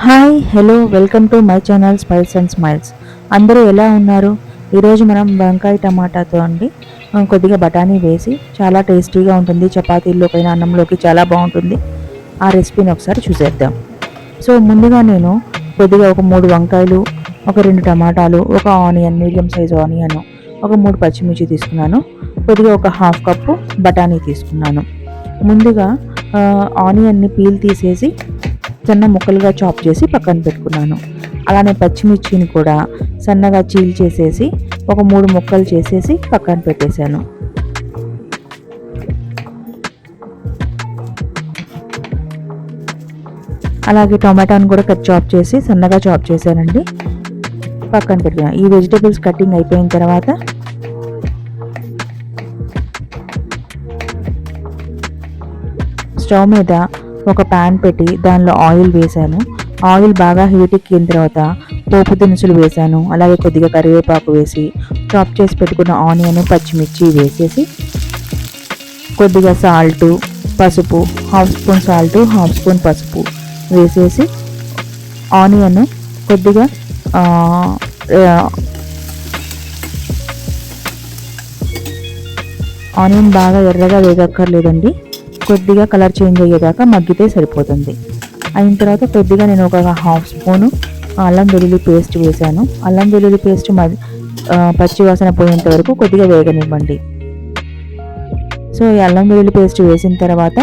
Hi hello welcome to my channel spice and smiles. అందరూ ఎలా ఉన్నారు? ఈరోజు మనం వంకాయ టమాటాతో కొద్దిగా బఠానీ వేసి చాలా టేస్టీగా ఉంటుంది. చపాతీల్లోకైనా అన్నంలోకి చాలా బాగుంటుంది. ఆ రెసిపీని ఒకసారి చూసేద్దాం. సో ముందుగా నేను కొద్దిగా ఒక 3 వంకాయలు, ఒక 2 టమాటాలు, ఒక ఆనియన్, మీడియం సైజ్ ఆనియన్, ఒక 3 పచ్చిమిర్చి తీసుకున్నాను. కొద్దిగా ఒక హాఫ్ కప్పు బఠానీ తీసుకున్నాను. ముందుగా ఆనియన్ని పీల్ తీసేసి చిన్న ముక్కలుగా చాప్ చేసి పక్కన పెట్టుకున్నాను. అలానే పచ్చిమిర్చిని కూడా సన్నగా చీల్ చేసేసి ఒక 3 ముక్కలు చేసేసి పక్కన పెట్టేశాను. అలాగే టొమాటోని కూడా చాప్ చేసి సన్నగా చాప్ చేశానండి, పక్కన పెట్టుకున్నాను. ఈ వెజిటేబుల్స్ కటింగ్ అయిపోయిన తర్వాత స్టవ్ మీద ఒక ప్యాన్ పెట్టి దానిలో ఆయిల్ వేశాను. ఆయిల్ బాగా హీట్ ఎక్కిన తర్వాత పోపు దినుసులు వేశాను. అలాగే కొద్దిగా కరివేపాకు వేసి చాప్ చేసి పెట్టుకున్న ఆనియన్, పచ్చిమిర్చి వేసేసి కొద్దిగా సాల్టు, పసుపు, half spoon salt, half spoon పసుపు వేసేసి ఆనియన్ కొద్దిగా ఆనియన్ బాగా ఎర్రగా వేగక్కర్లేదండి, కొద్దిగా కలర్ చేంజ్ అయ్యేదాకా మగ్గితే సరిపోతుంది. అయిన తర్వాత కొద్దిగా నేను ఒక హాఫ్ స్పూను అల్లం వెల్లుల్లి పేస్ట్ వేశాను. అల్లం వెల్లుల్లి పేస్ట్ పచ్చి వాసన పోయేంత వరకు కొద్దిగా వేగనివ్వండి. సో ఈ అల్లం వెల్లుల్లి పేస్ట్ వేసిన తర్వాత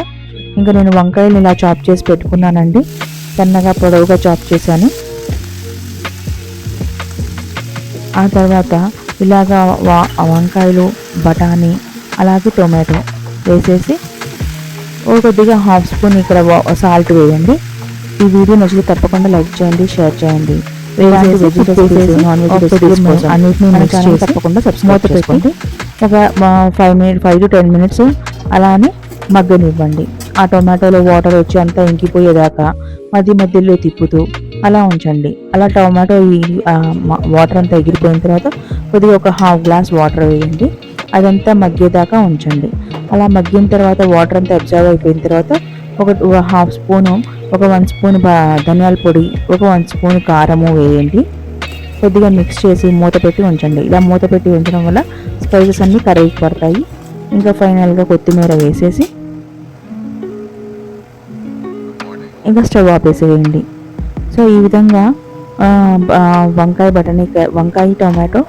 ఇంకా నేను వంకాయలు ఇలా చాప్ చేసి పెట్టుకున్నానండి, సన్నగా పొడవుగా చాప్ చేశాను. ఆ తర్వాత ఇలాగా వంకాయలు, బఠానీ, అలాగే టొమాటో వేసేసి కొద్దిగా హాఫ్ స్పూన్ ఇక్కడ సాల్ట్ వేయండి. ఈ వీడియో నచ్చితే తప్పకుండా లైక్ చేయండి, షేర్ చేయండి. తప్పకుండా సబ్స్క్రైబ్ చేసుకోండి. ఒక 5 to 10 minutes అలానే మగ్గనివ్వండి. ఆ టొమాటోలో వాటర్ వచ్చి అంతా ఇంకిపోయేదాకా మధ్యలో తిప్పుతూ అలా ఉంచండి. అలా టొమాటో ఈ వాటర్ అంతా ఎగిరిపోయిన తర్వాత కొద్దిగా ఒక హాఫ్ గ్లాస్ వాటర్ వేయండి. అదంతా మగ్గేదాకా ఉంచండి. అలా మగ్గిన తర్వాత వాటర్ అంతా అబ్జర్వ్ అయిపోయిన తర్వాత ఒక హాఫ్ స్పూను, ఒక 1 స్పూన్ ధనియాల పొడి, ఒక 1 స్పూన్ కారము వేయండి. కొద్దిగా మిక్స్ చేసి మూత పెట్టి ఉంచండి. ఇలా మూత పెట్టి ఉంచడం వల్ల స్పైసెస్ అన్నీ కరిగి పడతాయి. ఇంకా ఫైనల్గా కొత్తిమీర వేసేసి ఇంకా స్టవ్ ఆపేసేయండి. సో ఈ విధంగా వంకాయ టమాటో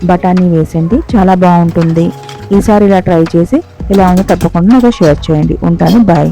బఠానీ వేసండి, చాలా బాగుంటుంది. ఈసారి ఇలా ట్రై చేసి ఇలా ఉంది తప్పకుండా నాకు షేర్ చేయండి. ఉంటాను, బాయ్.